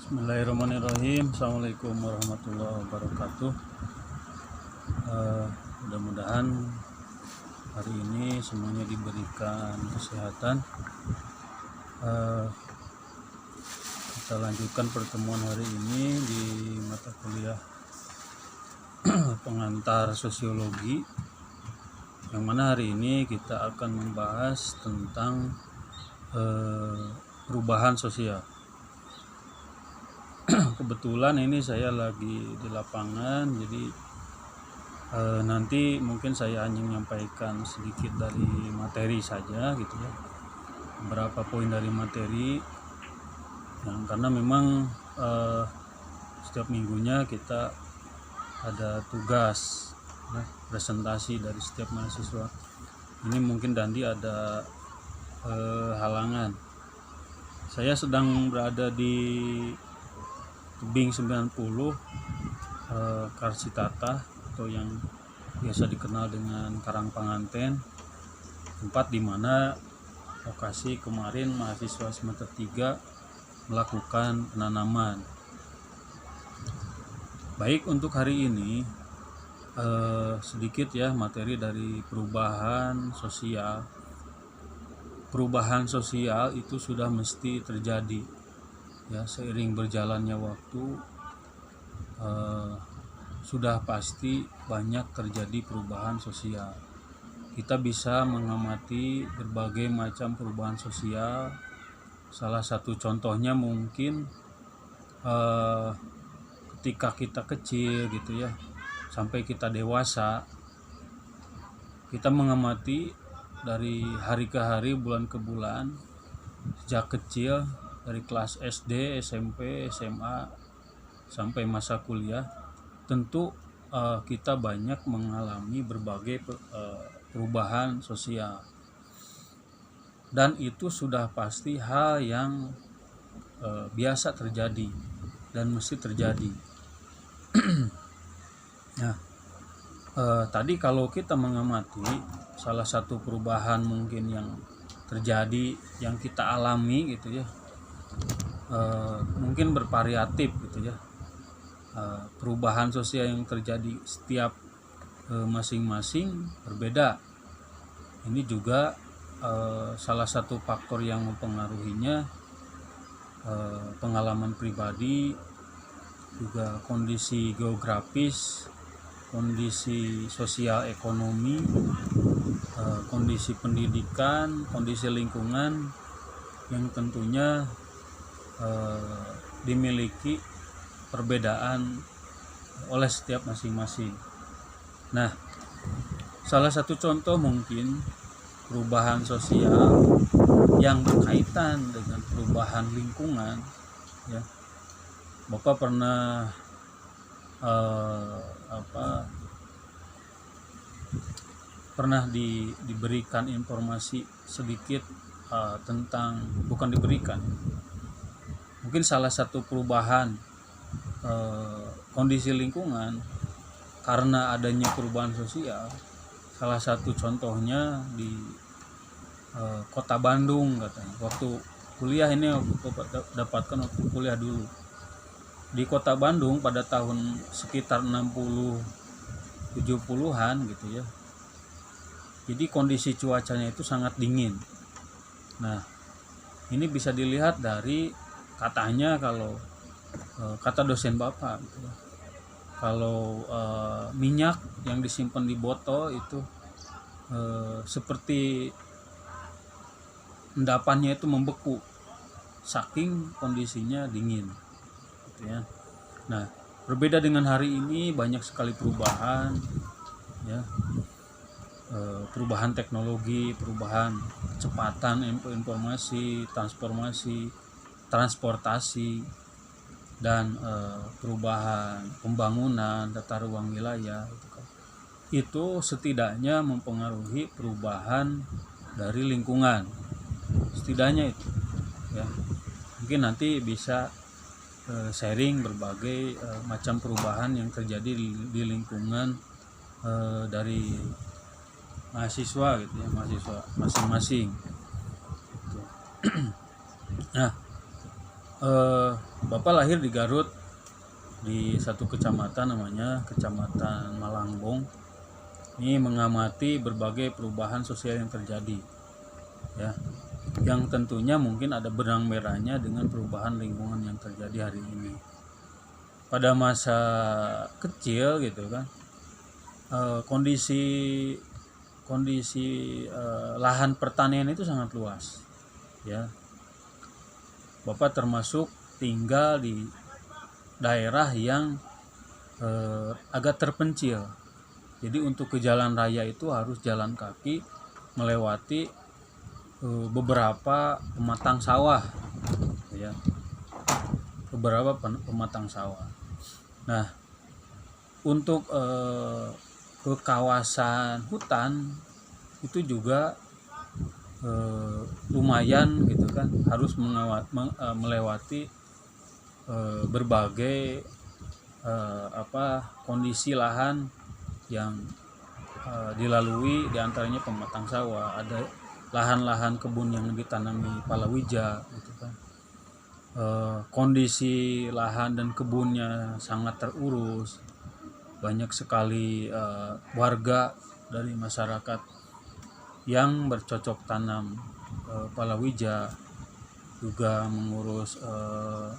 Bismillahirrahmanirrahim. Assalamualaikum warahmatullahi wabarakatuh. Mudah-mudahan hari ini semuanya diberikan kesehatan. Kita lanjutkan pertemuan hari ini di mata kuliah pengantar sosiologi, yang mana hari ini kita akan membahas tentang perubahan sosial. Kebetulan ini saya lagi di lapangan, jadi nanti mungkin saya hanya menyampaikan sedikit dari materi saja gitu ya, beberapa poin dari materi karena memang setiap minggunya kita ada tugas presentasi dari setiap mahasiswa. Ini mungkin Dandi ada halangan. Saya sedang berada di Tebing 90 Karsitata, atau yang biasa dikenal dengan Karang Panganten, tempat di mana lokasi kemarin mahasiswa semester 3 melakukan penanaman. Baik, untuk hari ini sedikit ya materi dari perubahan sosial. Perubahan sosial itu sudah mesti terjadi ya, seiring berjalannya waktu sudah pasti banyak terjadi perubahan sosial. Kita bisa mengamati berbagai macam perubahan sosial. Salah satu contohnya mungkin ketika kita kecil gitu ya, sampai kita dewasa, kita mengamati dari hari ke hari, bulan ke bulan, sejak kecil, dari kelas SD, SMP, SMA sampai masa kuliah, tentu kita banyak mengalami berbagai perubahan sosial, dan itu sudah pasti hal yang biasa terjadi dan mesti terjadi. Nah, tadi kalau kita mengamati salah satu perubahan mungkin yang terjadi, yang kita alami gitu ya, mungkin bervariatif gitu ya. Perubahan sosial yang terjadi setiap masing-masing berbeda. Ini juga salah satu faktor yang mempengaruhinya pengalaman pribadi, juga kondisi geografis, kondisi sosial ekonomi, kondisi pendidikan, kondisi lingkungan yang tentunya dimiliki perbedaan oleh setiap masing-masing. Nah, salah satu contoh mungkin perubahan sosial yang berkaitan dengan perubahan lingkungan ya. Bapak pernah diberikan informasi sedikit tentang, bukan diberikan, mungkin salah satu perubahan kondisi lingkungan karena adanya perubahan sosial. Salah satu contohnya di kota Bandung katanya. Waktu kuliah ini aku dapatkan waktu kuliah dulu. Di kota Bandung pada tahun sekitar 60-70-an gitu ya. Jadi kondisi cuacanya itu sangat dingin. Nah, ini bisa dilihat dari katanya, kalau kata dosen Bapak gitu, kalau minyak yang disimpan di botol itu seperti endapannya itu membeku saking kondisinya dingin gitu ya. Nah, berbeda dengan hari ini, banyak sekali perubahan ya, perubahan teknologi, perubahan kecepatan informasi, transportasi, dan perubahan pembangunan tata ruang wilayah itu setidaknya mempengaruhi perubahan dari lingkungan, setidaknya itu ya. Mungkin nanti bisa sharing berbagai macam perubahan yang terjadi di lingkungan dari mahasiswa gitu ya, mahasiswa masing-masing gitu. Nah, Bapak lahir di Garut, di satu kecamatan namanya Kecamatan Malangbong. Ini mengamati berbagai perubahan sosial yang terjadi, ya, yang tentunya mungkin ada benang merahnya dengan perubahan lingkungan yang terjadi hari ini. Pada masa kecil gitu kan, kondisi lahan pertanian itu sangat luas, ya. Bapak termasuk tinggal di daerah yang agak terpencil. Jadi untuk ke jalan raya itu harus jalan kaki melewati beberapa pematang sawah, ya, beberapa pematang sawah. Nah, untuk ke kawasan hutan itu juga lumayan gitu kan, harus melewati berbagai kondisi lahan yang dilalui, diantaranya pematang sawah, ada lahan-lahan kebun yang ditanami palawija gitu kan. Kondisi lahan dan kebunnya sangat terurus, banyak sekali warga dari masyarakat yang bercocok tanam palawija, juga mengurus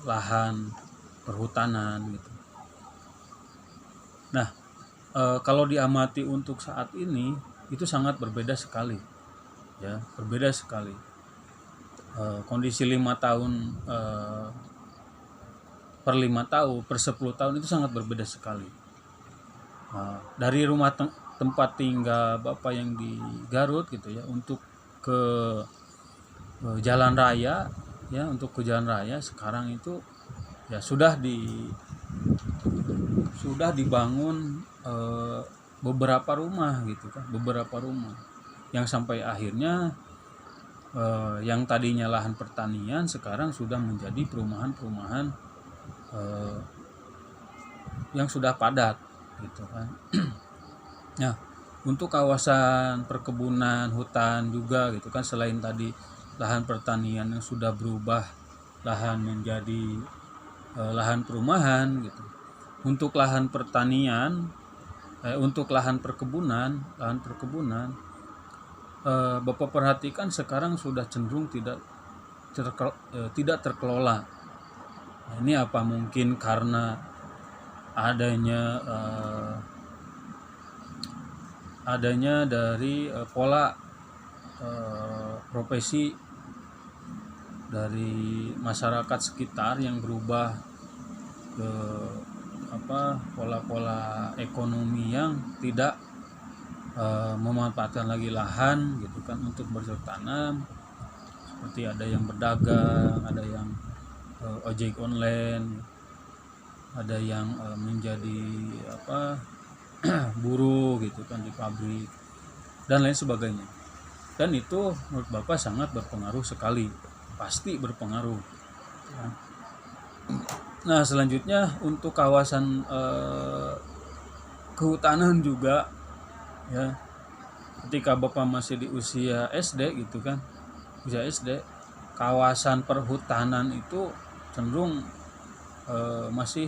lahan perhutanan gitu. Nah, kalau diamati untuk saat ini itu sangat berbeda sekali, ya, berbeda sekali. Kondisi 5 tahun per 5 tahun per 10 tahun itu sangat berbeda sekali. Dari rumah tempat tinggal Bapak yang di Garut gitu ya, untuk ke jalan raya, ya, untuk ke jalan raya sekarang itu ya sudah dibangun beberapa rumah gitu kan, beberapa rumah yang sampai akhirnya yang tadinya lahan pertanian sekarang sudah menjadi perumahan-perumahan yang sudah padat gitu kan. Nah, untuk kawasan perkebunan, hutan juga gitu kan, selain tadi lahan pertanian yang sudah berubah lahan menjadi lahan perumahan gitu. Untuk lahan pertanian, untuk lahan perkebunan, Bapak perhatikan sekarang sudah cenderung tidak terkelola. Nah, ini apa mungkin karena adanya dari pola profesi dari masyarakat sekitar yang berubah ke pola-pola ekonomi yang tidak memanfaatkan lagi lahan gitu kan untuk bercocok tanam, seperti ada yang berdagang, ada yang ojek online, ada yang menjadi buruh gitu kan di pabrik dan lain sebagainya. Dan itu menurut Bapak sangat berpengaruh sekali, pasti berpengaruh. Nah, selanjutnya untuk kawasan kehutanan juga, ya, ketika Bapak masih di usia SD gitu kan, usia SD, kawasan perhutanan itu cenderung masih